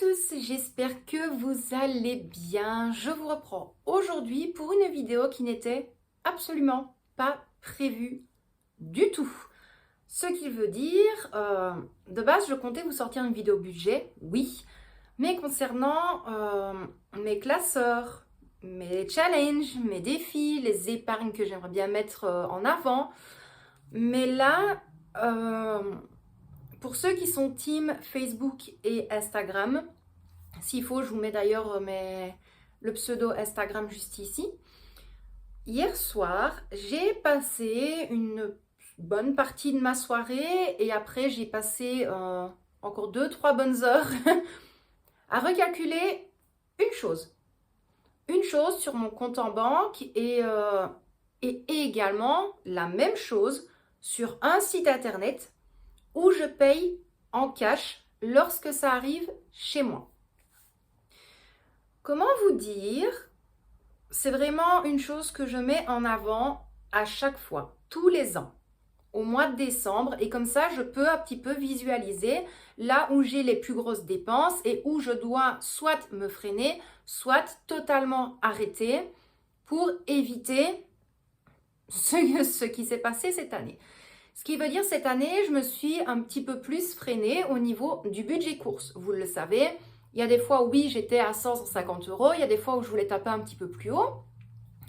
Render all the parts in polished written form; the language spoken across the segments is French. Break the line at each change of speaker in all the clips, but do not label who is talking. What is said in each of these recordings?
tous, j'espère que vous allez bien. Je vous reprends aujourd'hui pour une vidéo qui n'était absolument pas prévue du tout. Ce qui veut dire, de base, je comptais vous sortir une vidéo budget, oui, mais concernant mes classeurs, mes challenges, mes défis, les épargnes que j'aimerais bien mettre en avant. Mais là, pour ceux qui sont team Facebook et Instagram, s'il faut, je vous mets d'ailleurs le pseudo Instagram juste ici. Hier soir, j'ai passé une bonne partie de ma soirée et après j'ai passé encore 2-3 bonnes heures à recalculer une chose. Une chose sur mon compte en banque et également la même chose sur un site internet où je paye en cash lorsque ça arrive chez moi. Comment vous dire? C'est vraiment une chose que je mets en avant à chaque fois, tous les ans, au mois de décembre. Et comme ça, je peux un petit peu visualiser là où j'ai les plus grosses dépenses et où je dois soit me freiner, soit totalement arrêter pour éviter ce qui s'est passé cette année. Ce qui veut dire cette année, je me suis un petit peu plus freinée au niveau du budget course. Vous le savez, il y a des fois où oui, j'étais à 100-150 euros. Il y a des fois où je voulais taper un petit peu plus haut.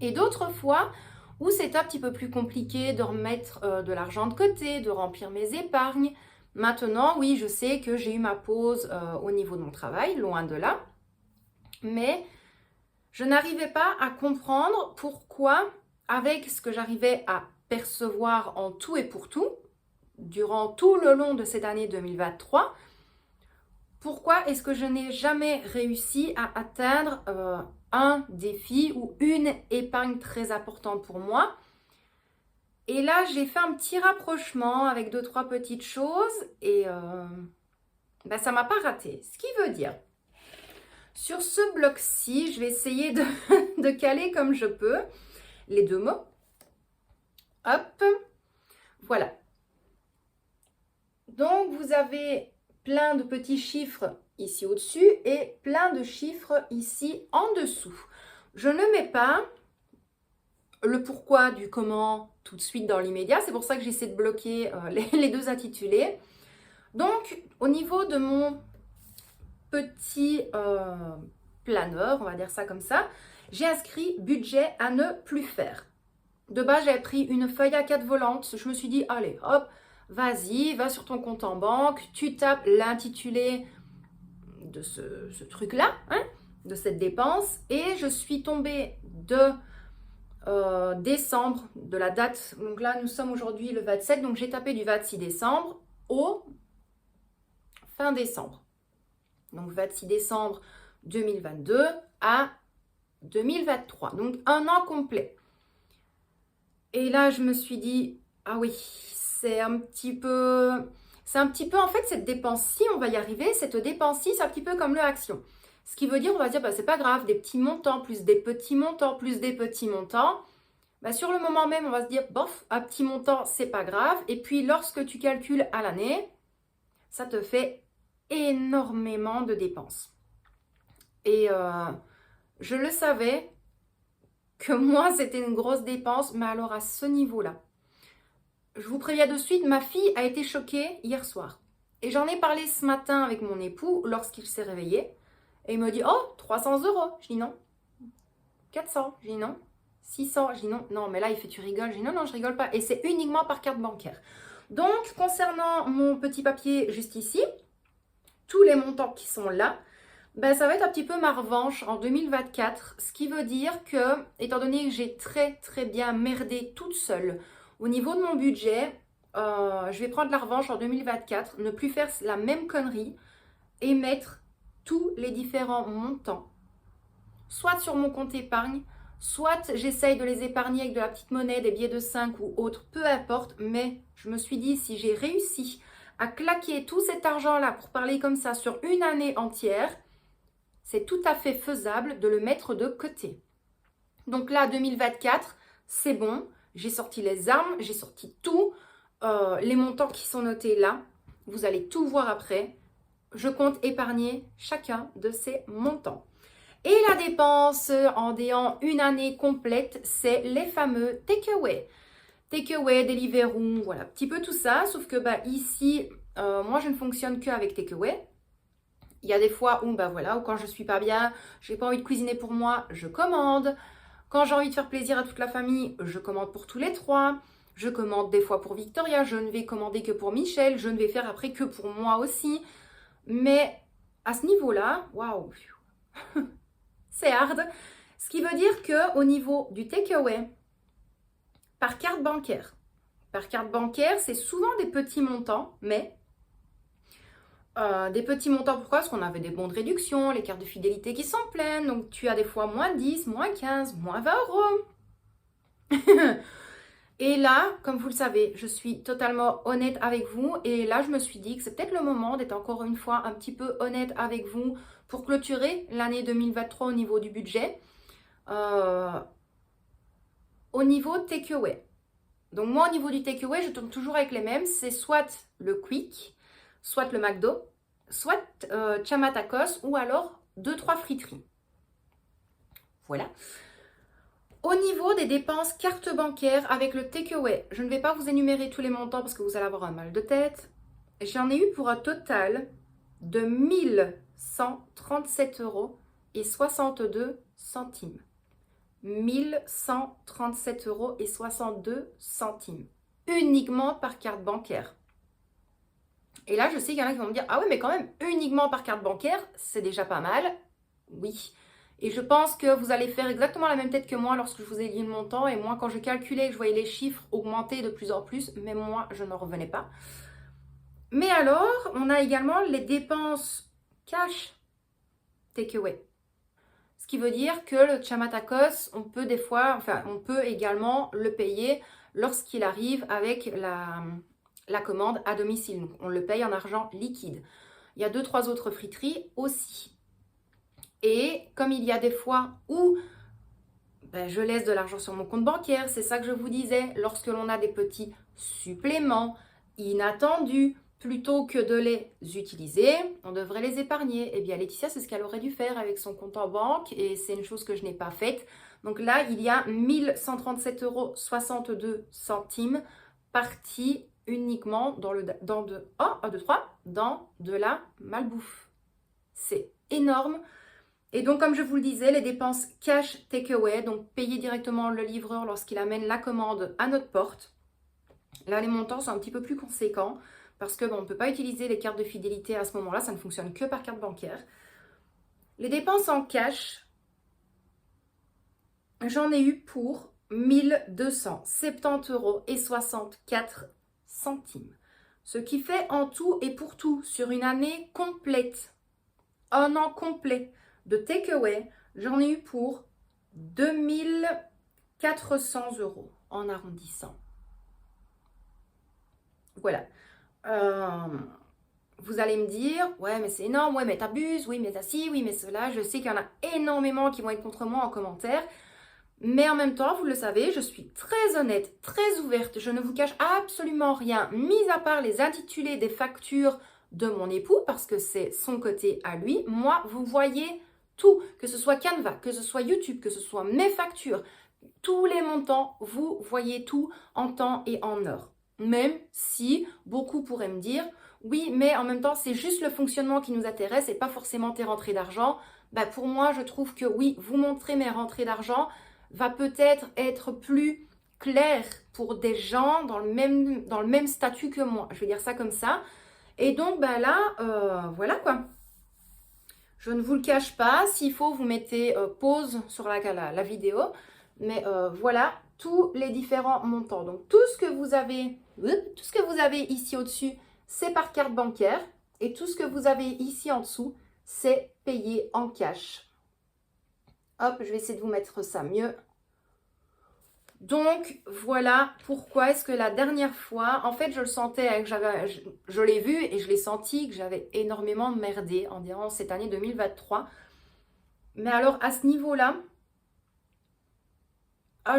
Et d'autres fois où c'est un petit peu plus compliqué de remettre de l'argent de côté, de remplir mes épargnes. Maintenant, oui, je sais que j'ai eu ma pause au niveau de mon travail, loin de là. Mais je n'arrivais pas à comprendre pourquoi, avec ce que j'arrivais à percevoir en tout et pour tout, durant tout le long de cette année 2023, pourquoi est-ce que je n'ai jamais réussi à atteindre un défi ou une épargne très importante pour moi? Et là, j'ai fait un petit rapprochement avec 2-3 petites choses et ça m'a pas raté. Ce qui veut dire, sur ce bloc-ci, je vais essayer de caler comme je peux les deux mots. Hop, voilà. Donc, vous avez plein de petits chiffres ici au-dessus et plein de chiffres ici en dessous. Je ne mets pas le pourquoi du comment tout de suite dans l'immédiat. C'est pour ça que j'essaie de bloquer les deux intitulés. Donc, au niveau de mon petit planeur, on va dire ça comme ça, j'ai inscrit budget à ne plus faire. De base, j'avais pris une feuille A4 volante. Je me suis dit, allez, hop, vas-y, va sur ton compte en banque, tu tapes l'intitulé de ce truc-là, hein, de cette dépense. Et je suis tombée de décembre, de la date. Donc là, nous sommes aujourd'hui le 27. Donc j'ai tapé du 26 décembre au fin décembre. Donc 26 décembre 2022 à 2023. Donc un an complet. Et là, je me suis dit, ah oui, c'est un petit peu en fait cette dépense-ci, on va y arriver, cette dépense-ci, c'est un petit peu comme le action. Ce qui veut dire, on va se dire, c'est pas grave, des petits montants, plus des petits montants, plus des petits montants. Sur le moment même, on va se dire, bof, un petit montant, c'est pas grave. Et puis, lorsque tu calcules à l'année, ça te fait énormément de dépenses. Et je le savais que moi, c'était une grosse dépense, mais alors à ce niveau-là. Je vous préviens de suite, ma fille a été choquée hier soir. Et j'en ai parlé ce matin avec mon époux lorsqu'il s'est réveillé. Et il me dit, oh, 300 euros. Je dis non. 400. Je dis non. 600. Je dis non. Non, mais là, il fait, tu rigoles. Je dis non, non, je rigole pas. Et c'est uniquement par carte bancaire. Donc, concernant mon petit papier juste ici, tous les montants qui sont là, ça va être un petit peu ma revanche en 2024. Ce qui veut dire que, étant donné que j'ai très bien merdé toute seule au niveau de mon budget, je vais prendre la revanche en 2024, ne plus faire la même connerie et mettre tous les différents montants, soit sur mon compte épargne, soit j'essaye de les épargner avec de la petite monnaie, des billets de 5 ou autre, peu importe. Mais je me suis dit, si j'ai réussi à claquer tout cet argent-là, pour parler comme ça, sur une année entière, c'est tout à fait faisable de le mettre de côté. Donc là, 2024, c'est bon. J'ai sorti les armes, j'ai sorti tout. Les montants qui sont notés là, vous allez tout voir après. je compte épargner chacun de ces montants. Et la dépense en ayant une année complète, c'est les fameux takeaway. Takeaway, Deliveroo, voilà, un petit peu tout ça. Sauf que ici, moi, je ne fonctionne qu'avec takeaway. Il y a des fois où, voilà, où quand je suis pas bien, j'ai pas envie de cuisiner pour moi, je commande. Quand j'ai envie de faire plaisir à toute la famille, je commande pour tous les trois. Je commande des fois pour Victoria, je ne vais commander que pour Michel, je ne vais faire après que pour moi aussi. Mais à ce niveau-là, waouh, c'est hard. Ce qui veut dire qu'au niveau du takeaway, par carte bancaire, c'est souvent des petits montants, mais des petits montants, pourquoi? Parce qu'on avait des bons de réduction, les cartes de fidélité qui sont pleines, donc tu as des fois moins 10, moins 15, moins 20 euros. Et là, comme vous le savez, je suis totalement honnête avec vous. Et là, je me suis dit que c'est peut-être le moment d'être encore une fois un petit peu honnête avec vous pour clôturer l'année 2023 au niveau du budget. Au niveau takeaway. Donc moi, au niveau du takeaway, je tourne toujours avec les mêmes. C'est soit le Quick, soit le McDo, soit Chamatakos ou alors 2-3 friteries. Voilà. Au niveau des dépenses carte bancaire avec le takeaway, je ne vais pas vous énumérer tous les montants parce que vous allez avoir un mal de tête. J'en ai eu pour un total de 1137 euros et 62 centimes. 1137 euros et 62 centimes. Uniquement par carte bancaire. Et là, je sais qu'il y en a qui vont me dire « Ah oui, mais quand même, uniquement par carte bancaire, c'est déjà pas mal. » Oui. Et je pense que vous allez faire exactement la même tête que moi lorsque je vous ai dit le montant. Et moi, quand je calculais, que je voyais les chiffres augmenter de plus en plus, mais moi, je n'en revenais pas. Mais alors, on a également les dépenses cash takeaway. Ce qui veut dire que le Chamatakos, on peut des fois, on peut également le payer lorsqu'il arrive avec la commande à domicile. Donc, on le paye en argent liquide. Il y a 2-3 autres friteries aussi. Et comme il y a des fois où je laisse de l'argent sur mon compte bancaire, c'est ça que je vous disais, lorsque l'on a des petits suppléments inattendus, plutôt que de les utiliser, on devrait les épargner. Eh bien Laetitia, c'est ce qu'elle aurait dû faire avec son compte en banque et c'est une chose que je n'ai pas faite. Donc là, il y a 1137,62 euros partis uniquement dans de la malbouffe. C'est énorme. Et donc, comme je vous le disais, les dépenses cash takeaway, donc payer directement le livreur lorsqu'il amène la commande à notre porte. Là, les montants sont un petit peu plus conséquents parce que on ne peut pas utiliser les cartes de fidélité à ce moment-là, ça ne fonctionne que par carte bancaire. Les dépenses en cash, j'en ai eu pour 1270 euros et 64 centimes. Ce qui fait en tout et pour tout, sur une année complète, un an complet, de takeaway, j'en ai eu pour 2400 euros en arrondissant. Voilà. Vous allez me dire, ouais, mais c'est énorme, ouais, mais t'abuses, oui, mais t'as ci, oui, mais cela. Je sais qu'il y en a énormément qui vont être contre moi en commentaire. Mais en même temps, vous le savez, je suis très honnête, très ouverte. Je ne vous cache absolument rien, mis à part les intitulés des factures de mon époux, parce que c'est son côté à lui. Moi, vous voyez tout, que ce soit Canva, que ce soit YouTube, que ce soit mes factures, tous les montants, vous voyez tout en temps et en heure. Même si beaucoup pourraient me dire, oui, mais en même temps, c'est juste le fonctionnement qui nous intéresse et pas forcément tes rentrées d'argent. Pour moi, je trouve que oui, vous montrer mes rentrées d'argent va peut-être être plus clair pour des gens dans le même statut que moi. Je vais dire ça comme ça. Et donc, là, voilà quoi. Je ne vous le cache pas, s'il faut, vous mettez pause sur la vidéo. Mais voilà tous les différents montants. Donc, tout ce que vous avez ici au-dessus, c'est par carte bancaire. Et tout ce que vous avez ici en dessous, c'est payé en cash. Hop, je vais essayer de vous mettre ça mieux. Donc, voilà pourquoi est-ce que la dernière fois, en fait, je le sentais, je l'ai vu et je l'ai senti que j'avais énormément merdé en disant cette année 2023. Mais alors, à ce niveau-là,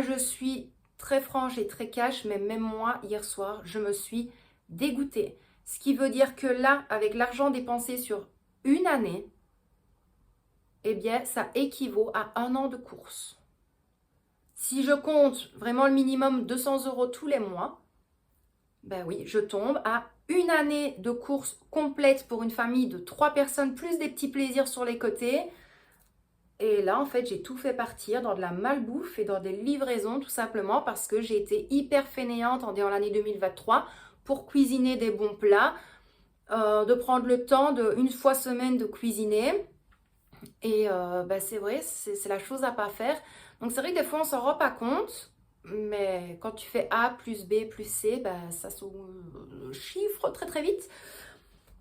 je suis très franche et très cash, mais même moi, hier soir, je me suis dégoûtée. Ce qui veut dire que là, avec l'argent dépensé sur une année, eh bien, ça équivaut à 1 an de course. Si je compte vraiment le minimum 200 € tous les mois, ben oui, je tombe à une année de course complète pour une famille de 3 personnes, plus des petits plaisirs sur les côtés. Et là, en fait, j'ai tout fait partir dans de la malbouffe et dans des livraisons, tout simplement parce que j'ai été hyper fainéante en l'année 2023 pour cuisiner des bons plats, de prendre le temps une fois semaine de cuisiner. Et c'est vrai, c'est la chose à pas faire. Donc c'est vrai que des fois, on s'en rend pas compte. Mais quand tu fais A plus B plus C, ça se chiffre très très vite.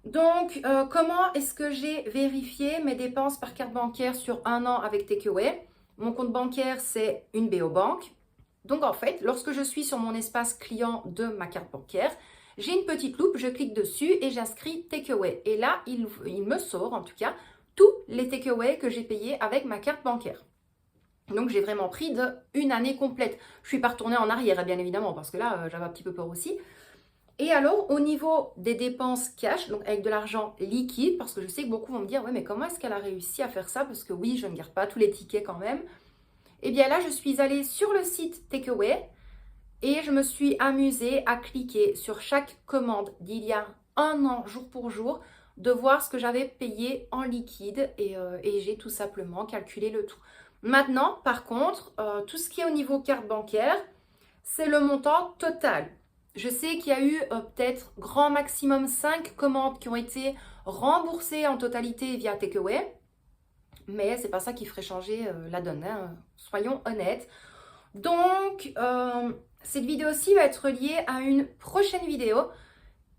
Donc, comment est-ce que j'ai vérifié mes dépenses par carte bancaire sur un an avec Takeaway? Mon compte bancaire, c'est une BO Bank. Donc, en fait, lorsque je suis sur mon espace client de ma carte bancaire, j'ai une petite loupe, je clique dessus et j'inscris Takeaway. Et là, il me sort, en tout cas, tous les Takeaway que j'ai payés avec ma carte bancaire. Donc, j'ai vraiment pris une année complète. Je suis pas retournée en arrière, bien évidemment, parce que là, j'avais un petit peu peur aussi. Et alors, au niveau des dépenses cash, donc avec de l'argent liquide, parce que je sais que beaucoup vont me dire, ouais, mais comment est-ce qu'elle a réussi à faire ça? Parce que oui, je ne garde pas tous les tickets quand même. Et bien là, je suis allée sur le site Takeaway et je me suis amusée à cliquer sur chaque commande d'il y a un an, jour pour jour, de voir ce que j'avais payé en liquide et j'ai tout simplement calculé le tout. Maintenant, par contre, tout ce qui est au niveau carte bancaire, c'est le montant total. Je sais qu'il y a eu peut-être grand maximum 5 commandes qui ont été remboursées en totalité via Takeaway. Mais c'est pas ça qui ferait changer la donne, hein, soyons honnêtes. Donc, cette vidéo-ci va être liée à une prochaine vidéo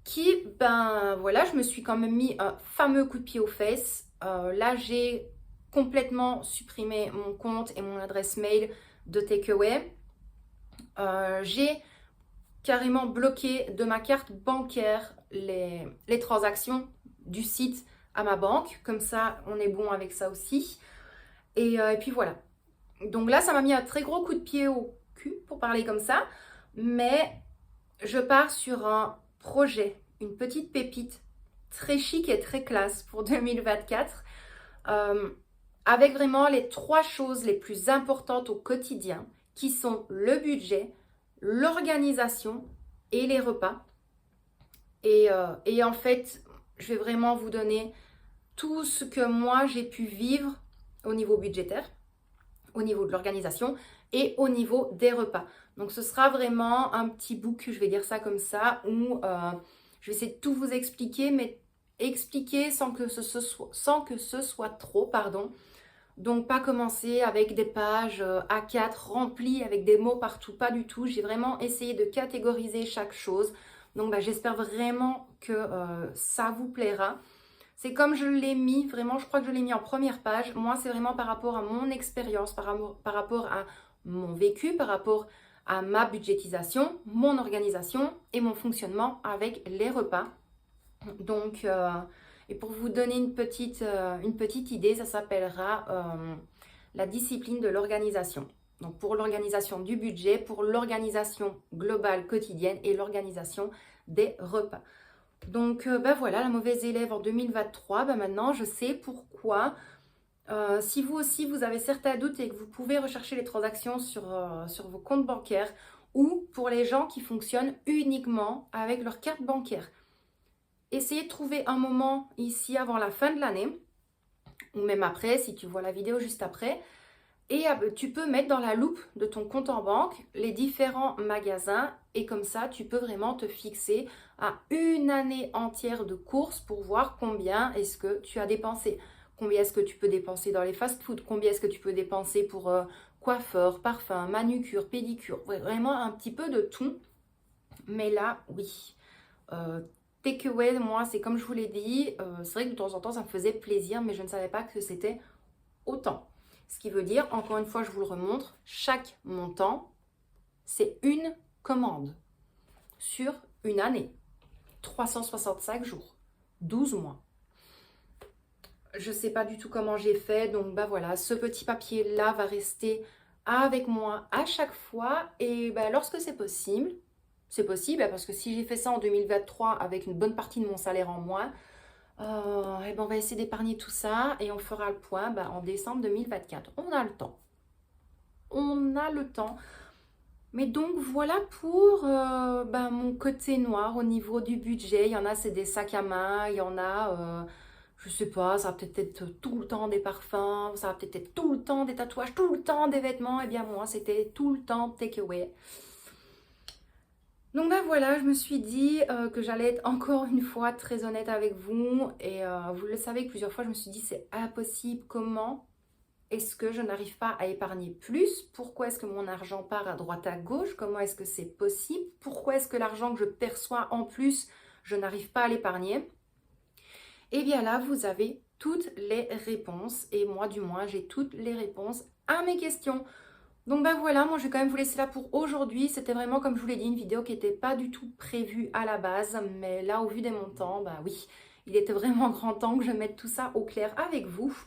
qui, voilà, je me suis quand même mis un fameux coup de pied aux fesses. Là, j'ai complètement supprimé mon compte et mon adresse mail de Takeaway. J'ai carrément bloqué de ma carte bancaire les transactions du site à ma banque. Comme ça, on est bon avec ça aussi. Et puis voilà. Donc là, ça m'a mis un très gros coup de pied au cul, pour parler comme ça. Mais je pars sur un projet, une petite pépite très chic et très classe pour 2024. Avec vraiment les 3 choses les plus importantes au quotidien, qui sont le budget, l'organisation et les repas. Et en fait, je vais vraiment vous donner tout ce que moi j'ai pu vivre au niveau budgétaire, au niveau de l'organisation et au niveau des repas. Donc ce sera vraiment un petit book, je vais dire ça comme ça, où je vais essayer de tout vous expliquer, mais expliquer sans que ce soit trop, pardon. Donc pas commencer avec des pages A4 remplies avec des mots partout, pas du tout. J'ai vraiment essayé de catégoriser chaque chose. Donc j'espère vraiment que ça vous plaira. C'est comme je l'ai mis, vraiment je crois que je l'ai mis en première page. Moi c'est vraiment par rapport à mon expérience, par rapport à mon vécu, par rapport à ma budgétisation, mon organisation et mon fonctionnement avec les repas. Donc... et pour vous donner une petite idée, ça s'appellera la discipline de l'organisation. Donc pour l'organisation du budget, pour l'organisation globale quotidienne et l'organisation des repas. Donc voilà, la mauvaise élève en 2023, maintenant je sais pourquoi. Si vous aussi vous avez certains doutes et que vous pouvez rechercher les transactions sur vos comptes bancaires ou pour les gens qui fonctionnent uniquement avec leur carte bancaire. Essayez de trouver un moment ici avant la fin de l'année, ou même après, si tu vois la vidéo juste après, et tu peux mettre dans la loupe de ton compte en banque les différents magasins, et comme ça, tu peux vraiment te fixer à une année entière de courses pour voir combien est-ce que tu as dépensé. Combien est-ce que tu peux dépenser dans les fast-foods, combien est-ce que tu peux dépenser pour coiffeur, parfum, manucure, pédicure, vraiment un petit peu de tout. Mais là, oui. Takeaway, moi, c'est comme je vous l'ai dit, c'est vrai que de temps en temps, ça me faisait plaisir, mais je ne savais pas que c'était autant. Ce qui veut dire, encore une fois, je vous le remontre, chaque montant, c'est une commande sur une année. 365 jours, 12 mois. Je ne sais pas du tout comment j'ai fait, donc voilà, ce petit papier-là va rester avec moi à chaque fois. Et lorsque c'est possible, C'est possible, parce que si j'ai fait ça en 2023 avec une bonne partie de mon salaire en moins, eh ben on va essayer d'épargner tout ça et on fera le point en décembre 2024. On a le temps. On a le temps. Mais donc voilà pour mon côté noir au niveau du budget. Il y en a, c'est des sacs à main. Il y en a, je sais pas, ça va peut-être être tout le temps des parfums. Ça va peut-être être tout le temps des tatouages, tout le temps des vêtements. Eh bien moi, c'était tout le temps takeaway. Donc voilà, je me suis dit que j'allais être encore une fois très honnête avec vous. Et vous le savez que plusieurs fois, je me suis dit c'est impossible. Comment est-ce que je n'arrive pas à épargner plus? Pourquoi est-ce que mon argent part à droite à gauche? Comment est-ce que c'est possible? Pourquoi est-ce que l'argent que je perçois en plus, je n'arrive pas à l'épargner? Et bien là, vous avez toutes les réponses. Et moi, du moins, j'ai toutes les réponses à mes questions. Donc voilà, moi je vais quand même vous laisser là pour aujourd'hui. C'était vraiment, comme je vous l'ai dit, une vidéo qui n'était pas du tout prévue à la base. Mais là, au vu des montants, oui, il était vraiment grand temps que je mette tout ça au clair avec vous.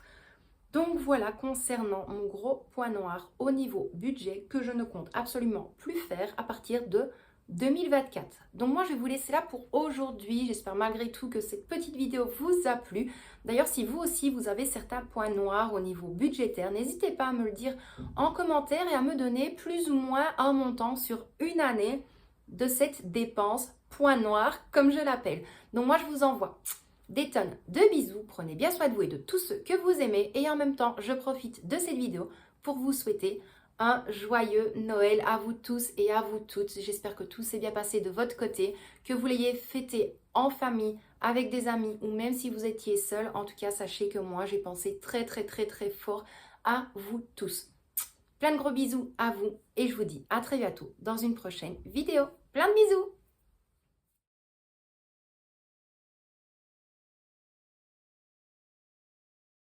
Donc voilà, concernant mon gros point noir au niveau budget que je ne compte absolument plus faire à partir de 2024. Donc moi je vais vous laisser là pour aujourd'hui. J'espère malgré tout que cette petite vidéo vous a plu. D'ailleurs si vous aussi vous avez certains points noirs au niveau budgétaire, n'hésitez pas à me le dire en commentaire et à me donner plus ou moins un montant sur une année de cette dépense point noir comme je l'appelle. Donc moi je vous envoie des tonnes de bisous, prenez bien soin de vous et de tous ceux que vous aimez et en même temps je profite de cette vidéo pour vous souhaiter un joyeux Noël à vous tous et à vous toutes. J'espère que tout s'est bien passé de votre côté, que vous l'ayez fêté en famille, avec des amis ou même si vous étiez seul. En tout cas, sachez que moi j'ai pensé très très très très fort à vous tous. Plein de gros bisous à vous et je vous dis à très bientôt dans une prochaine vidéo. Plein de bisous!